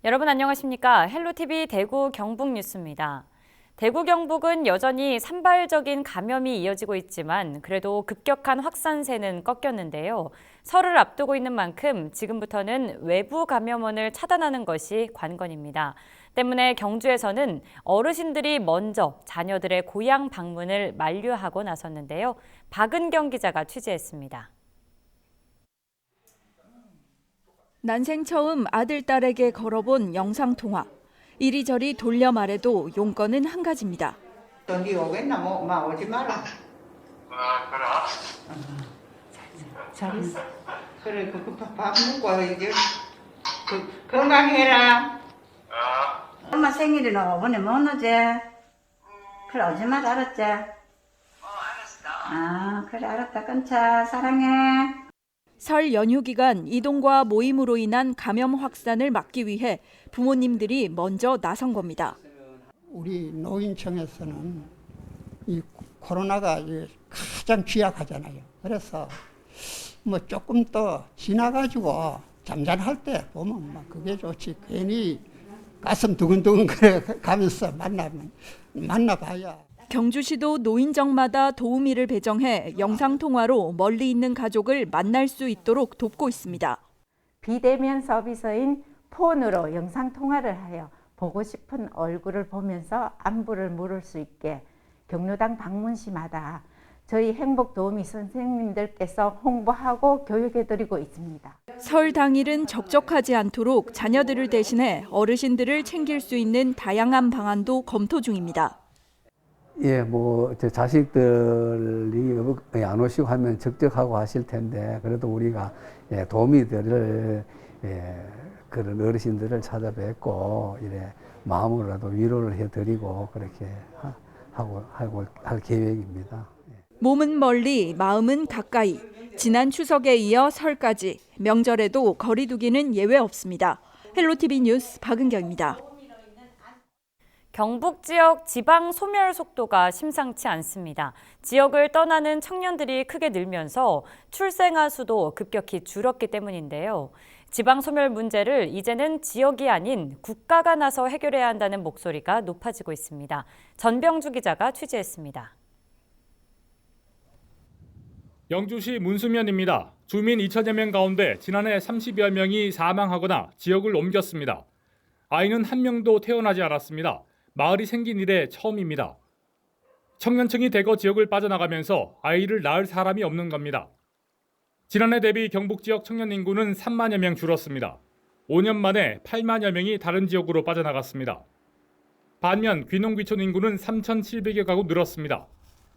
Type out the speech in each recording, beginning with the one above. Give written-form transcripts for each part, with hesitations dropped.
여러분 안녕하십니까? 헬로티비 대구 경북 뉴스입니다. 대구 경북은 여전히 산발적인 감염이 이어지고 있지만 그래도 급격한 확산세는 꺾였는데요. 설을 앞두고 있는 만큼 지금부터는 외부 감염원을 차단하는 것이 관건입니다. 때문에 경주에서는 어르신들이 먼저 자녀들의 고향 방문을 만류하고 나섰는데요. 박은경 기자가 취재했습니다. 난생 처음 아들, 딸에게 걸어본 영상통화. 이리저리 돌려 말해도 용건은 한 가지입니다. 니 오겠나? 뭐, 마 오지 마라. 그래. 잘 있어. 그래, 밥 먹고 이제 건강해라. 엄마 생일이나 오번에 못 오지? 그래, 오지 마라, 알았지? 알았어. 아, 그래, 알았다. 끊자. 사랑해. 설 연휴 기간 이동과 모임으로 인한 감염 확산을 막기 위해 부모님들이 먼저 나선 겁니다. 우리 노인청에서는 이 코로나가 가장 취약하잖아요. 그래서 뭐 조금 더 지나가지고 잠잠할 때 보면 막 그게 좋지. 괜히 가슴 두근두근 그래 가면서 만나봐야. 경주시도 노인정마다 도우미를 배정해 영상통화로 멀리 있는 가족을 만날 수 있도록 돕고 있습니다. 비대면 서비스인 폰으로 영상통화를 하여 보고 싶은 얼굴을 보면서 안부를 물을 수 있게 경로당 방문 시마다 저희 행복도우미 선생님들께서 홍보하고 교육해드리고 있습니다. 설 당일은 적적하지 않도록 자녀들을 대신해 어르신들을 챙길 수 있는 다양한 방안도 검토 중입니다. 예, 제 자식들이 안 오시고 하면 적적하고 하실 텐데, 그래도 우리가 도우미들을, 그런 어르신들을 찾아뵙고, 마음으로라도 위로를 해드리고, 그렇게 할 계획입니다. 몸은 멀리, 마음은 가까이. 지난 추석에 이어 설까지 명절에도 거리 두기는 예외 없습니다. 헬로티비 뉴스 박은경입니다. 경북 지역 지방 소멸 속도가 심상치 않습니다. 지역을 떠나는 청년들이 크게 늘면서 출생아 수도 급격히 줄었기 때문인데요. 지방 소멸 문제를 이제는 지역이 아닌 국가가 나서 해결해야 한다는 목소리가 높아지고 있습니다. 전병주 기자가 취재했습니다. 영주시 문수면입니다. 주민 2천여 명 가운데 지난해 30여 명이 사망하거나 지역을 옮겼습니다. 아이는 한 명도 태어나지 않았습니다. 마을이 생긴 이래 처음입니다. 청년층이 대거 지역을 빠져나가면서 아이를 낳을 사람이 없는 겁니다. 지난해 대비 경북 지역 청년 인구는 3만여 명 줄었습니다. 5년 만에 8만여 명이 다른 지역으로 빠져나갔습니다. 반면 귀농귀촌 인구는 3,700여 가구 늘었습니다.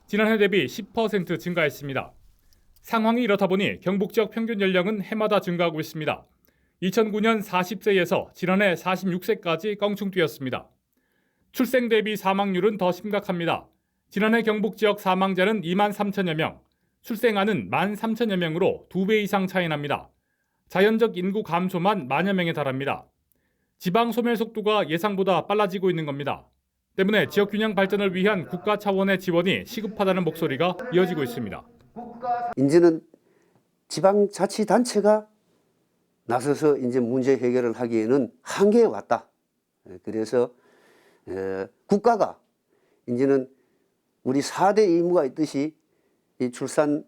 지난해 대비 10% 증가했습니다. 상황이 이렇다 보니 경북 지역 평균 연령은 해마다 증가하고 있습니다. 2009년 40세에서 지난해 46세까지 껑충 뛰었습니다. 출생 대비 사망률은 더 심각합니다. 지난해 경북 지역 사망자는 2만 3천여 명, 출생아는 1만 3천여 명으로 2배 이상 차이 납니다. 자연적 인구 감소만 만여 명에 달합니다. 지방 소멸 속도가 예상보다 빨라지고 있는 겁니다. 때문에 지역 균형 발전을 위한 국가 차원의 지원이 시급하다는 목소리가 이어지고 있습니다. 이제는 지방자치단체가 나서서 이제 문제 해결을 하기에는 한계에 왔다. 그래서 국가가 이제는 우리 4대 의무가 있듯이 이 출산,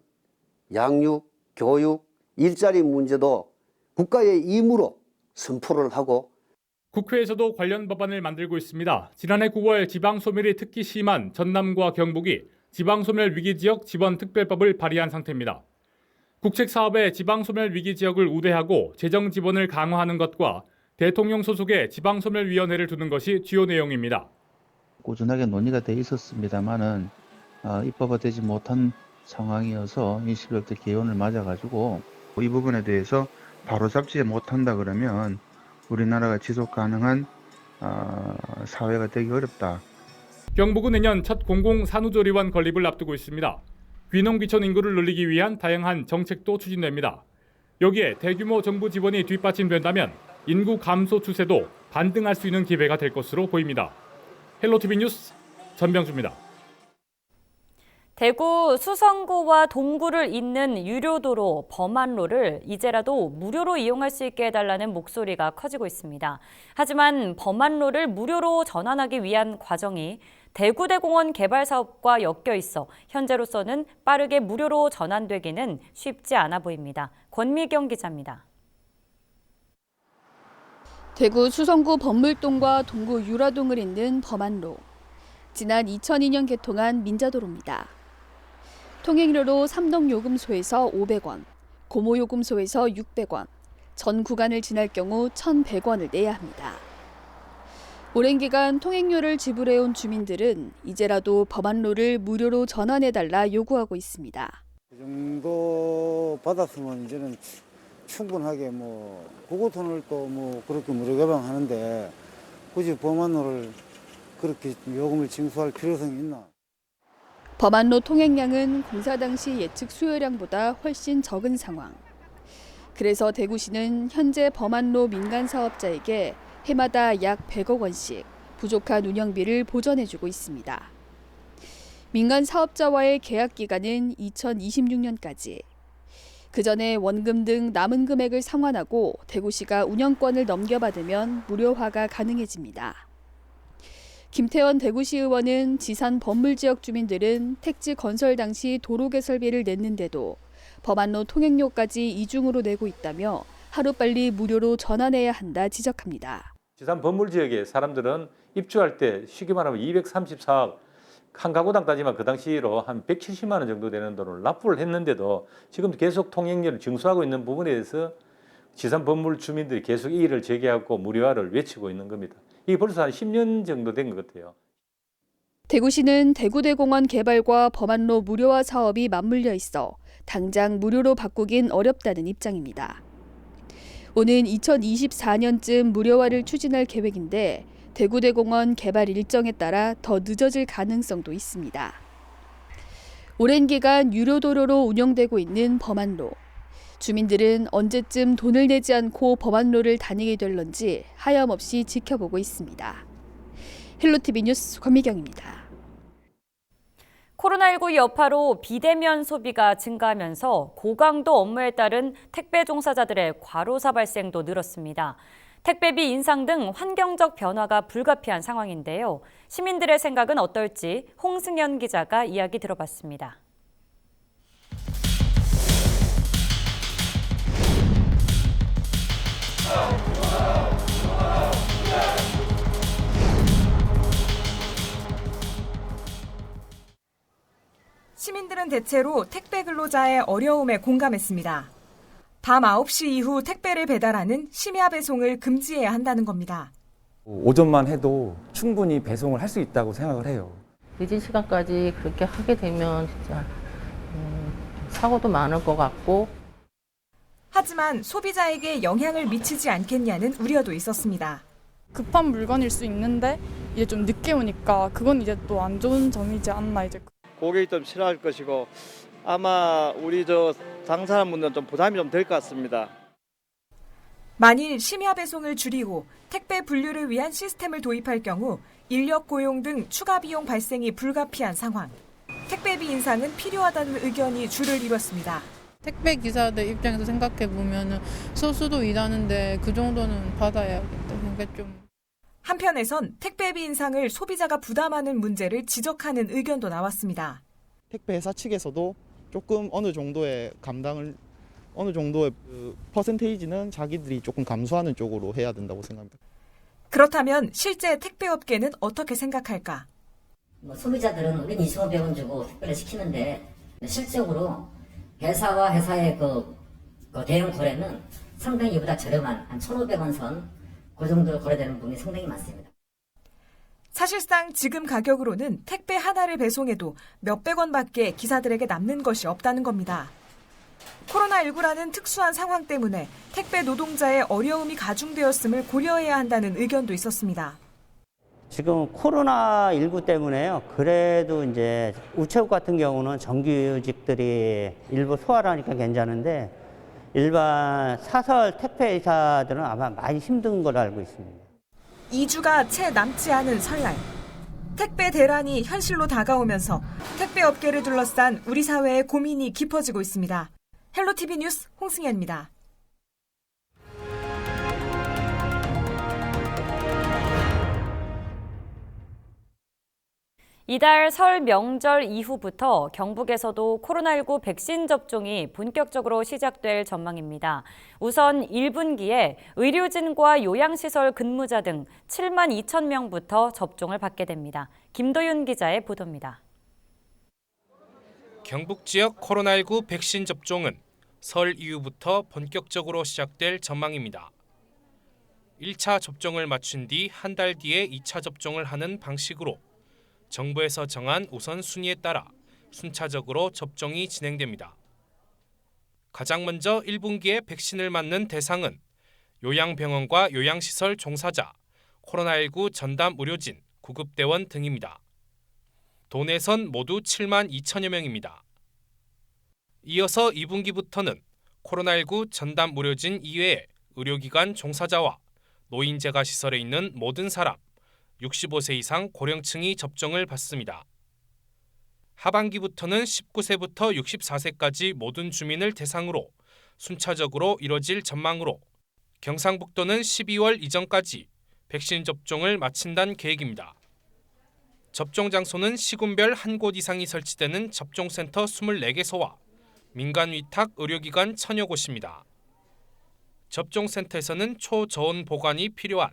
양육, 교육, 일자리 문제도 국가의 의무로 선포를 하고 국회에서도 관련 법안을 만들고 있습니다. 지난해 9월 지방소멸이 특히 심한 전남과 경북이 지방소멸 위기지역 지원특별법을 발의한 상태입니다. 국책사업에 지방소멸 위기지역을 우대하고 재정 지원을 강화하는 것과 대통령 소속의 지방소멸위원회를 두는 것이 주요 내용입니다. 꾸준하게 논의가 돼 있었습니다만은 입법화되지 못한 상황이어서 21대 개원을 맞아가지고 이 부분에 대해서 바로잡지 못한다 그러면 우리나라가 지속 가능한 사회가 되기 어렵다. 경북은 내년 첫 공공산후조리원 건립을 앞두고 있습니다. 귀농귀촌 인구를 늘리기 위한 다양한 정책도 추진됩니다. 여기에 대규모 정부 지원이 뒷받침된다면 인구 감소 추세도 반등할 수 있는 기회가 될 것으로 보입니다. 헬로티비 뉴스 전병주입니다. 대구 수성구와 동구를 잇는 유료도로 범안로를 이제라도 무료로 이용할 수 있게 해달라는 목소리가 커지고 있습니다. 하지만 범안로를 무료로 전환하기 위한 과정이 대구대공원 개발 사업과 엮여 있어 현재로서는 빠르게 무료로 전환되기는 쉽지 않아 보입니다. 권미경 기자입니다. 대구 수성구 범물동과 동구 유라동을 잇는 범안로. 지난 2002년 개통한 민자도로입니다. 통행료로 삼덕요금소에서 500원, 고모요금소에서 600원, 전 구간을 지날 경우 1,100원을 내야 합니다. 오랜 기간 통행료를 지불해온 주민들은 이제라도 범안로를 무료로 전환해달라 요구하고 있습니다. 그 정도 받았으면 이제는 충분하게 고고통을 또 그렇게 무료 개방하는데 굳이 범안로를 그렇게 요금을 징수할 필요성이 있나? 범안로 통행량은 공사 당시 예측 수요량보다 훨씬 적은 상황. 그래서 대구시는 현재 범안로 민간 사업자에게 해마다 약 100억 원씩 부족한 운영비를 보전해주고 있습니다. 민간 사업자와의 계약 기간은 2026년까지. 그 전에 원금 등 남은 금액을 상환하고 대구시가 운영권을 넘겨받으면 무료화가 가능해집니다. 김태원 대구시 의원은 지산 범물지역 주민들은 택지 건설 당시 도로 개설비를 냈는데도 범안로 통행료까지 이중으로 내고 있다며 하루빨리 무료로 전환해야 한다 지적합니다. 지산 범물지역에 사람들은 입주할 때 쉽게 말하면 234억, 한 가구당 따지면 그 당시로 한 170만 원 정도 되는 돈을 납부를 했는데도 지금 계속 통행료를 징수하고 있는 부분에 대해서 지산 범물 주민들이 계속 이의를 제기하고 무료화를 외치고 있는 겁니다. 이게 벌써 한 10년 정도 된 것 같아요. 대구시는 대구대공원 개발과 범안로 무료화 사업이 맞물려 있어 당장 무료로 바꾸긴 어렵다는 입장입니다. 오는 2024년쯤 무료화를 추진할 계획인데 대구대공원 개발 일정에 따라 더 늦어질 가능성도 있습니다. 오랜 기간 유료도로로 운영되고 있는 범안로. 주민들은 언제쯤 돈을 내지 않고 범안로를 다니게 될런지 하염없이 지켜보고 있습니다. 헬로티비 뉴스 권미경입니다. 코로나19 여파로 비대면 소비가 증가하면서 고강도 업무에 따른 택배 종사자들의 과로사 발생도 늘었습니다. 택배비 인상 등 환경적 변화가 불가피한 상황인데요. 시민들의 생각은 어떨지 홍승연 기자가 이야기 들어봤습니다. 시민들은 대체로 택배 근로자의 어려움에 공감했습니다. 밤 9시 이후 택배를 배달하는 심야 배송을 금지해야 한다는 겁니다. 오전만 해도 충분히 배송을 할 수 있다고 생각을 해요. 늦은 시간까지 그렇게 하게 되면 진짜 사고도 많을 것 같고. 하지만 소비자에게 영향을 미치지 않겠냐는 우려도 있었습니다. 급한 물건일 수 있는데 이제 좀 늦게 오니까 그건 이제 또 안 좋은 점이지 않나 이제. 고객이 좀 싫어할 것이고 아마 우리 당사자분들은 좀 부담이 좀 될 것 같습니다. 만일 심야 배송을 줄이고 택배 분류를 위한 시스템을 도입할 경우 인력 고용 등 추가 비용 발생이 불가피한 상황. 택배비 인상은 필요하다는 의견이 줄을 이뤘습니다. 택배 기사들 입장에서 생각해 보면 소수도 일하는데 그 정도는 받아야겠다. 그러니까 좀. 한편에선 택배비 인상을 소비자가 부담하는 문제를 지적하는 의견도 나왔습니다. 택배 회사 측에서도 조금 어느 정도의 퍼센테이지는 자기들이 조금 감수하는 쪽으로 해야 된다고 생각합니다. 그렇다면 실제 택배업계는 어떻게 생각할까? 소비자들은 우린 2,500원 주고 택배를 시키는데 실적으로 회사와 회사의 그 대형 거래는 상당히 이보다 저렴한 한 1,500원 선 그 정도 거래되는 부분이 상당히 많습니다. 사실상 지금 가격으로는 택배 하나를 배송해도 몇백 원밖에 기사들에게 남는 것이 없다는 겁니다. 코로나19라는 특수한 상황 때문에 택배 노동자의 어려움이 가중되었음을 고려해야 한다는 의견도 있었습니다. 지금 코로나19 때문에요. 그래도 이제 우체국 같은 경우는 정규직들이 일부 소화를 하니까 괜찮은데 일반 사설 택배회사들은 아마 많이 힘든 걸로 알고 있습니다. 2주가 채 남지 않은 설날. 택배 대란이 현실로 다가오면서 택배 업계를 둘러싼 우리 사회의 고민이 깊어지고 있습니다. 헬로티비 뉴스 홍승현입니다. 이달 설 명절 이후부터 경북에서도 코로나19 백신 접종이 본격적으로 시작될 전망입니다. 우선 1분기에 의료진과 요양시설 근무자 등 7만 2천 명부터 접종을 받게 됩니다. 김도윤 기자의 보도입니다. 경북 지역 코로나19 백신 접종은 설 이후부터 본격적으로 시작될 전망입니다. 1차 접종을 마친 뒤 한 달 뒤에 2차 접종을 하는 방식으로 정부에서 정한 우선순위에 따라 순차적으로 접종이 진행됩니다. 가장 먼저 1분기에 백신을 맞는 대상은 요양병원과 요양시설 종사자, 코로나19 전담 의료진, 구급대원 등입니다. 도내선 모두 7만 2천여 명입니다. 이어서 2분기부터는 코로나19 전담 의료진 이외에 의료기관 종사자와 노인재가 시설에 있는 모든 사람, 65세 이상 고령층이 접종을 받습니다. 하반기부터는 19세부터 64세까지 모든 주민을 대상으로 순차적으로 이뤄질 전망으로 경상북도는 12월 이전까지 백신 접종을 마친다는 계획입니다. 접종 장소는 시군별 한 곳 이상이 설치되는 접종센터 24개소와 민간 위탁 의료기관 1000여 곳입니다. 접종센터에서는 초저온 보관이 필요한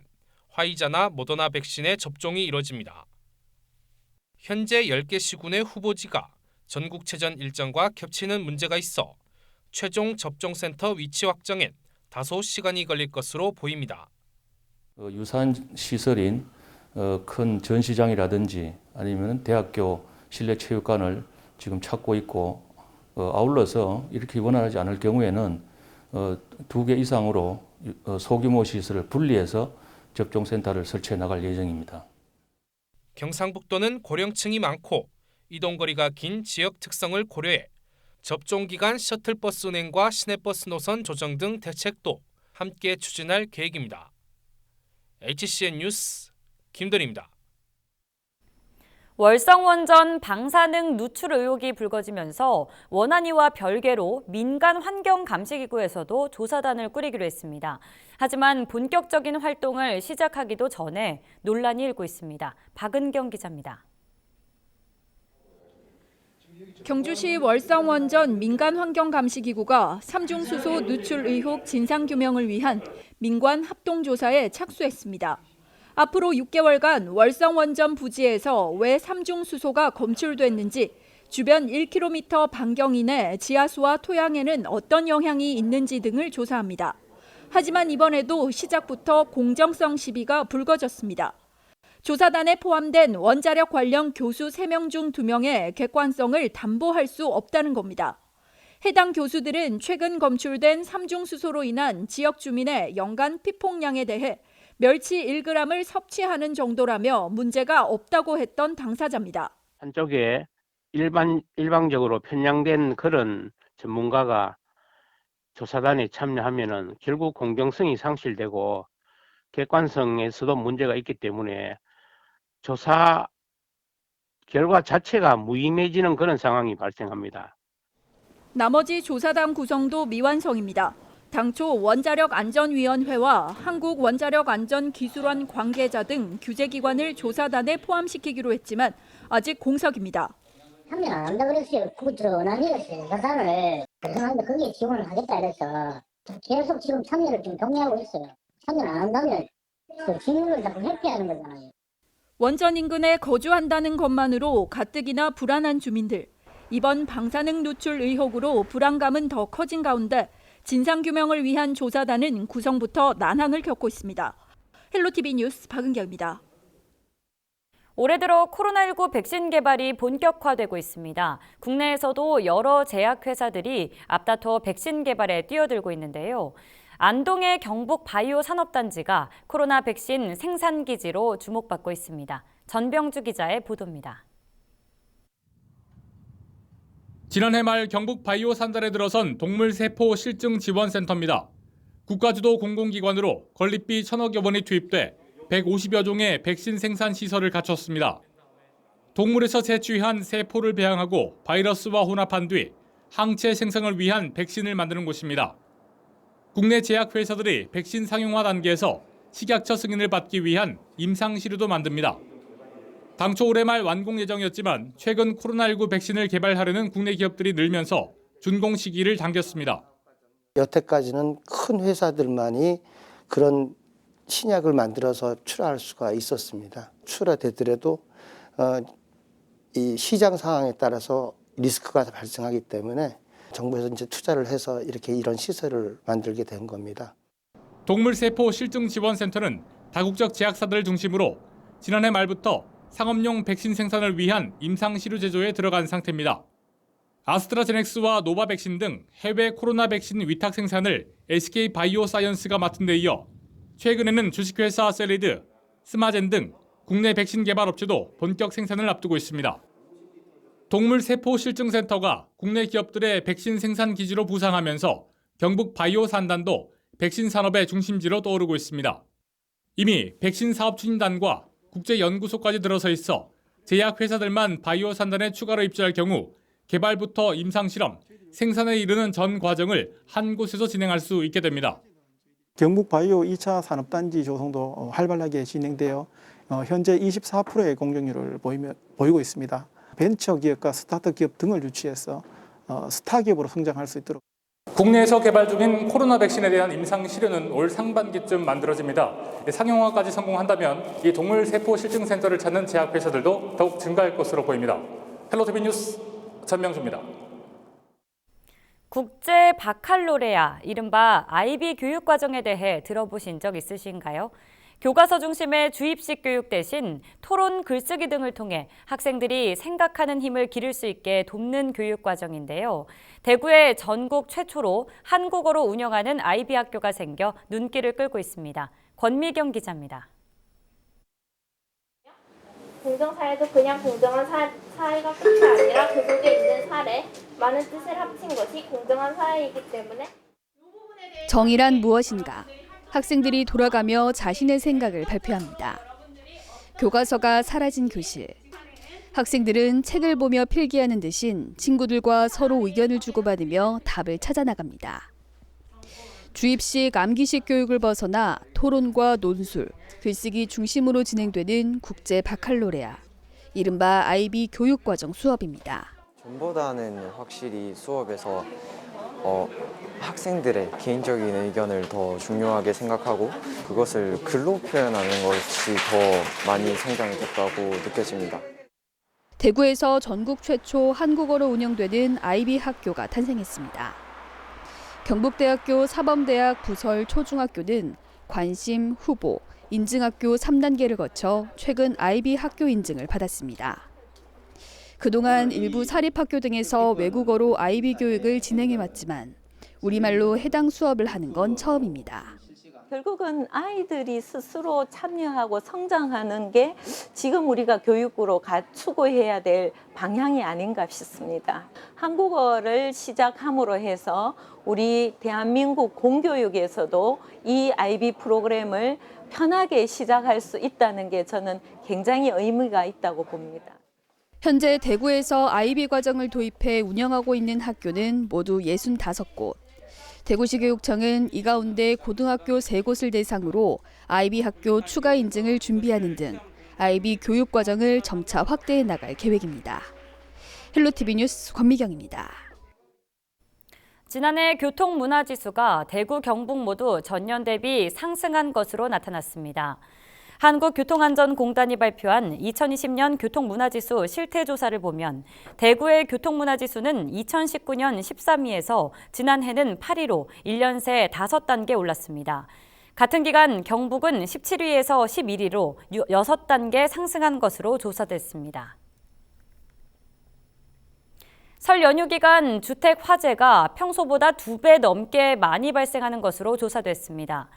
화이자나 모더나 백신의 접종이 이뤄집니다. 현재 10개 시군의 후보지가 전국체전 일정과 겹치는 문제가 있어 최종 접종센터 위치 확정엔 다소 시간이 걸릴 것으로 보입니다. 유사한 시설인 큰 전시장이라든지 아니면 대학교 실내 체육관을 지금 찾고 있고 아울러서 이렇게 원활하지 않을 경우에는 2개 이상으로 소규모 시설을 분리해서 접종센터를 설치해 나갈 예정입니다. 경상북도는 고령층이 많고 이동거리가 긴 지역 특성을 고려해 접종기간 셔틀버스 운행과 시내버스 노선 조정 등 대책도 함께 추진할 계획입니다. HCN 뉴스 김도리입니다. 월성원전 방사능 누출 의혹이 불거지면서 원안위와 별개로 민간 환경감시기구에서도 조사단을 꾸리기로 했습니다. 하지만 본격적인 활동을 시작하기도 전에 논란이 일고 있습니다. 박은경 기자입니다. 경주시 월성원전 민간환경감시기구가 삼중수소 누출 의혹 진상규명을 위한 민관 합동조사에 착수했습니다. 앞으로 6개월간 월성원전 부지에서 왜 삼중수소가 검출됐는지, 주변 1km 반경 이내 지하수와 토양에는 어떤 영향이 있는지 등을 조사합니다. 하지만 이번에도 시작부터 공정성 시비가 불거졌습니다. 조사단에 포함된 원자력 관련 교수 3명 중 2명의 객관성을 담보할 수 없다는 겁니다. 해당 교수들은 최근 검출된 삼중수소로 인한 지역 주민의 연간 피폭량에 대해 멸치 1g을 섭취하는 정도라며 문제가 없다고 했던 당사자입니다. 한쪽에 일방적으로 편향된 그런 전문가가 조사단에 참여하면은 결국 공정성이 상실되고 객관성에서도 문제가 있기 때문에 조사 결과 자체가 무의미해지는 그런 상황이 발생합니다. 나머지 조사단 구성도 미완성입니다. 당초 원자력안전위원회와 한국원자력안전기술원 관계자 등 규제기관을 조사단에 포함시키기로 했지만 아직 공석입니다. 참여 안 한다 그랬어요. 그 전화니가 조사단을 결정하는데 거기에 지원을 하겠다 그래서 계속 지금 참여를 좀 독려하고 있어요. 참여 안 한다면 그 기능을 자꾸 회피하는 거잖아요. 원전 인근에 거주한다는 것만으로 가뜩이나 불안한 주민들. 이번 방사능 누출 의혹으로 불안감은 더 커진 가운데 진상규명을 위한 조사단은 구성부터 난항을 겪고 있습니다. 헬로티비 뉴스 박은경입니다. 올해 들어 코로나19 백신 개발이 본격화되고 있습니다. 국내에서도 여러 제약회사들이 앞다퉈 백신 개발에 뛰어들고 있는데요. 안동의 경북 바이오 산업단지가 코로나 백신 생산기지로 주목받고 있습니다. 전병주 기자의 보도입니다. 지난해 말 경북 바이오 산단에 들어선 동물세포 실증 지원센터입니다. 국가주도 공공기관으로 건립비 1,000억여 원이 투입돼 150여 종의 백신 생산 시설을 갖췄습니다. 동물에서 채취한 세포를 배양하고 바이러스와 혼합한 뒤 항체 생성을 위한 백신을 만드는 곳입니다. 국내 제약회사들이 백신 상용화 단계에서 식약처 승인을 받기 위한 임상시료도 만듭니다. 당초 올해 말 완공 예정이었지만 최근 코로나19 백신을 개발하려는 국내 기업들이 늘면서 준공 시기를 당겼습니다. 여태까지는 큰 회사들만이 그런 신약을 만들어서 출하할 수가 있었습니다. 출하되더라도 이 시장 상황에 따라서 리스크가 발생하기 때문에 정부에서 이제 투자를 해서 이런 시설을 만들게 된 겁니다. 동물세포 실증지원센터는 다국적 제약사들을 중심으로 지난해 말부터 상업용 백신 생산을 위한 임상시료 제조에 들어간 상태입니다. 아스트라제넥스와 노바백신 등 해외 코로나 백신 위탁 생산을 SK바이오사이언스가 맡은 데 이어 최근에는 주식회사 셀리드, 스마젠 등 국내 백신 개발 업체도 본격 생산을 앞두고 있습니다. 동물세포실증센터가 국내 기업들의 백신 생산 기지로 부상하면서 경북 바이오 산단도 백신 산업의 중심지로 떠오르고 있습니다. 이미 백신 사업 추진단과 국제연구소까지 들어서 있어 제약회사들만 바이오 산단에 추가로 입주할 경우 개발부터 임상실험, 생산에 이르는 전 과정을 한 곳에서 진행할 수 있게 됩니다. 경북 바이오 2차 산업단지 조성도 활발하게 진행되어 현재 24%의 공정률을 보이고 있습니다. 벤처기업과 스타트업 기업 등을 유치해서 스타기업으로 성장할 수 있도록. 국내에서 개발 중인 코로나 백신에 대한 임상 시료는 올 상반기쯤 만들어집니다. 상용화까지 성공한다면 이 동물세포실증센터를 찾는 제약회사들도 더욱 증가할 것으로 보입니다. 헬로티비 뉴스 전명주입니다. 국제 바칼로레아, 이른바 IB 교육과정에 대해 들어보신 적 있으신가요? 교과서 중심의 주입식 교육 대신 토론, 글쓰기 등을 통해 학생들이 생각하는 힘을 기를 수 있게 돕는 교육과정인데요. 대구에 전국 최초로 한국어로 운영하는 IB 학교가 생겨 눈길을 끌고 있습니다. 권미경 기자입니다. 공정사회도 그냥 공정한 사회가 끝이 아니라 그 속에 있는 사례, 많은 뜻을 합친 것이 공정한 사회이기 때문에 정의란 무엇인가? 학생들이 돌아가며 자신의 생각을 발표합니다. 교과서가 사라진 교실. 학생들은 책을 보며 필기하는 대신 친구들과 서로 의견을 주고받으며 답을 찾아 나갑니다. 주입식 암기식 교육을 벗어나 토론과 논술, 글쓰기 중심으로 진행되는 국제 바칼로레아, 이른바 IB 교육과정 수업입니다. 전보다는 확실히 수업에서 학생들의 개인적인 의견을 더 중요하게 생각하고 그것을 글로 표현하는 것이 더 많이 성장이 됐다고 느껴집니다. 대구에서 전국 최초 한국어로 운영되는 IB 학교가 탄생했습니다. 경북대학교 사범대학 부설 초중학교는 관심, 후보, 인증학교 3단계를 거쳐 최근 IB 학교 인증을 받았습니다. 그동안 일부 사립학교 등에서 외국어로 IB 교육을 진행해왔지만 우리말로 해당 수업을 하는 건 처음입니다. 결국은 아이들이 스스로 참여하고 성장하는 게 지금 우리가 교육으로 추구해야 될 방향이 아닌가 싶습니다. 한국어를 시작함으로 해서 우리 대한민국 공교육에서도 이 IB 프로그램을 편하게 시작할 수 있다는 게 저는 굉장히 의미가 있다고 봅니다. 현재 대구에서 IB 과정을 도입해 운영하고 있는 학교는 모두 65곳. 대구시 교육청은 이 가운데 고등학교 3곳을 대상으로 IB 학교 추가 인증을 준비하는 등 IB 교육 과정을 점차 확대해 나갈 계획입니다. 헬로티비 뉴스 권미경입니다. 지난해 교통문화지수가 대구, 경북 모두 전년 대비 상승한 것으로 나타났습니다. 한국교통안전공단이 발표한 2020년 교통문화지수 실태조사를 보면 대구의 교통문화지수는 2019년 13위에서 지난해는 8위로 1년 새 5단계 올랐습니다. 같은 기간 경북은 17위에서 11위로 6단계 상승한 것으로 조사됐습니다. 설 연휴 기간 주택 화재가 평소보다 2배 넘게 많이 발생하는 것으로 조사됐습니다.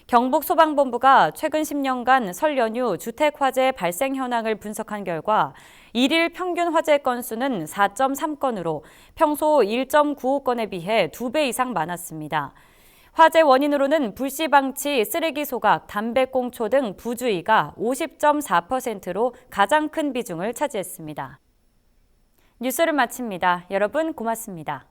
경북소방본부가 최근 10년간 설 연휴 주택 화재 발생 현황을 분석한 결과 일일 평균 화재 건수는 4.3건으로 평소 1.95건에 비해 2배 이상 많았습니다. 화재 원인으로는 불씨 방치, 쓰레기 소각, 담배꽁초 등 부주의가 50.4%로 가장 큰 비중을 차지했습니다. 뉴스를 마칩니다. 여러분 고맙습니다.